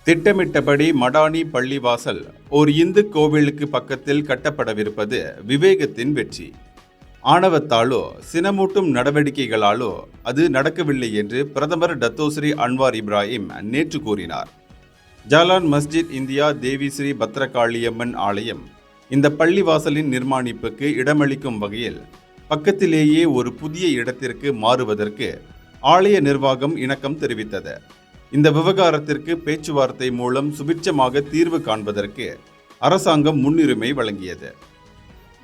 திட்டமிட்டபடி மடானி பள்ளிவாசல் ஓர் இந்து கோவிலுக்கு பக்கத்தில் கட்டப்படவிருப்பது விவேகத்தின் வெற்றி. ஆணவத்தாலோ சினமூட்டும் நடவடிக்கைகளாலோ அது நடக்கவில்லை என்று பிரதமர் டத்தோஸ்ரீ அன்வார் இப்ராஹிம் நேற்று கூறினார். ஜாலான் மஸ்ஜித் இந்தியா தேவி ஸ்ரீ பத்ரகாளியம்மன் ஆலயம் இந்த பள்ளிவாசலின் நிர்மாணிப்புக்கு இடமளிக்கும் வகையில் பக்கத்திலேயே ஒரு புதிய இடத்திற்கு மாறுவதற்கு ஆலய நிர்வாகம் இணக்கம் தெரிவித்தது. இந்த விவகாரத்திற்கு பேச்சுவார்த்தை மூலம் சுபிட்சமாக தீர்வு காண்பதற்கு அரசாங்கம் முன்னுரிமை வழங்கியது.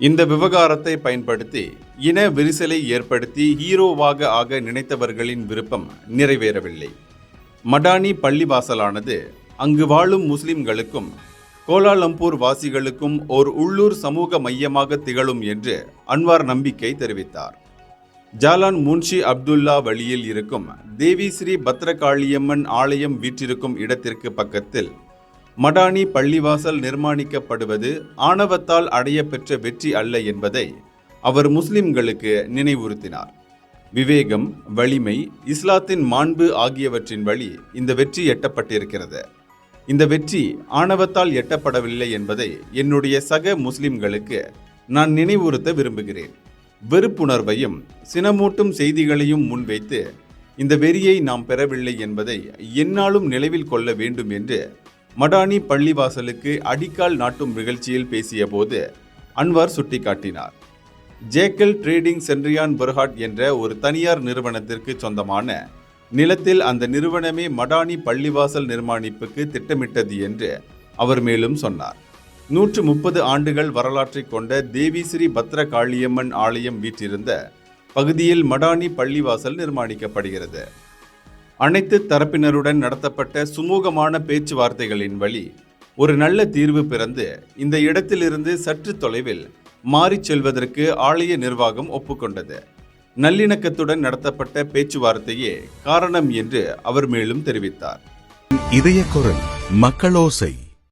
இந்த விவகாரத்தை பயன்படுத்தி இன விரிசலை ஏற்படுத்தி ஹீரோவாக ஆக நினைத்தவர்களின் விருப்பம் நிறைவேறவில்லை. மடானி பள்ளிவாசலானது அங்கு வாழும் முஸ்லிம்களுக்கும் கோலாலம்பூர் வாசிகளுக்கும் ஓர் உள்ளூர் சமூக மையமாக திகழும் என்று அன்வார் நம்பிக்கை தெரிவித்தார். ஜாலான் முன்ஷி அப்துல்லா வழியில் இருக்கும் தேவி ஸ்ரீ பத்ரகாளியம்மன் ஆலயம் வீற்றிருக்கும் இடத்திற்கு பக்கத்தில் மடானி பள்ளிவாசல் நிர்மாணிக்கப்படுவது ஆணவத்தால் அடைய பெற்ற வெற்றி அல்ல என்பதை அவர் முஸ்லிம்களுக்கு நினைவுறுத்தினார். விவேகம், வலிமை, இஸ்லாத்தின் மாண்பு ஆகியவற்றின் வழி இந்த வெற்றி எட்டப்பட்டிருக்கிறது. இந்த வெற்றி ஆணவத்தால் எட்டப்படவில்லை என்பதை என்னுடைய சக முஸ்லிம்களுக்கு நான் நினைவுறுத்த விரும்புகிறேன். வெறுப்புணர்வையும் சினமூட்டும் செய்திகளையும் முன்வைத்து இந்த வெறியை நாம் பெறவில்லை என்பதை எந்நாளும் நினைவில் கொள்ள வேண்டும் என்று மடானி பள்ளிவாசலுக்கு அடிக்கால் நாட்டும் நிகழ்ச்சியில் பேசிய போது அன்வார் சுட்டிக்காட்டினார். ஜேக்கல் ட்ரேடிங் சென்ட்ரியான் பெர்ஹாட் என்ற ஒரு தனியார் நிறுவனத்திற்கு சொந்தமான நிலத்தில் அந்த நிறுவனமே மடானி பள்ளிவாசல் நிர்மாணிப்புக்கு திட்டமிட்டது என்று அவர் மேலும் சொன்னார். 130 ஆண்டுகள் வரலாற்றை கொண்ட தேவி ஸ்ரீ பத்ரகாளியம்மன் ஆலயம் வீற்றிருந்த பகுதியில் மடானி பள்ளிவாசல் நிர்மாணிக்கப்படுகிறது. அனைத்து தரப்பினருடன் நடத்தப்பட்ட சுமூகமான பேச்சுவார்த்தைகளின் வழி ஒரு நல்ல தீர்வு பிறந்து இந்த இடத்திலிருந்து சற்று தொலைவில் மாறிச் செல்வதற்கு ஆலய நிர்வாகம் ஒப்புக்கொண்டது. நல்லிணக்கத்துடன் நடத்தப்பட்ட பேச்சுவார்த்தையே காரணம் என்று அவர் மேலும் தெரிவித்தார். இதய குரல் மக்களோசை.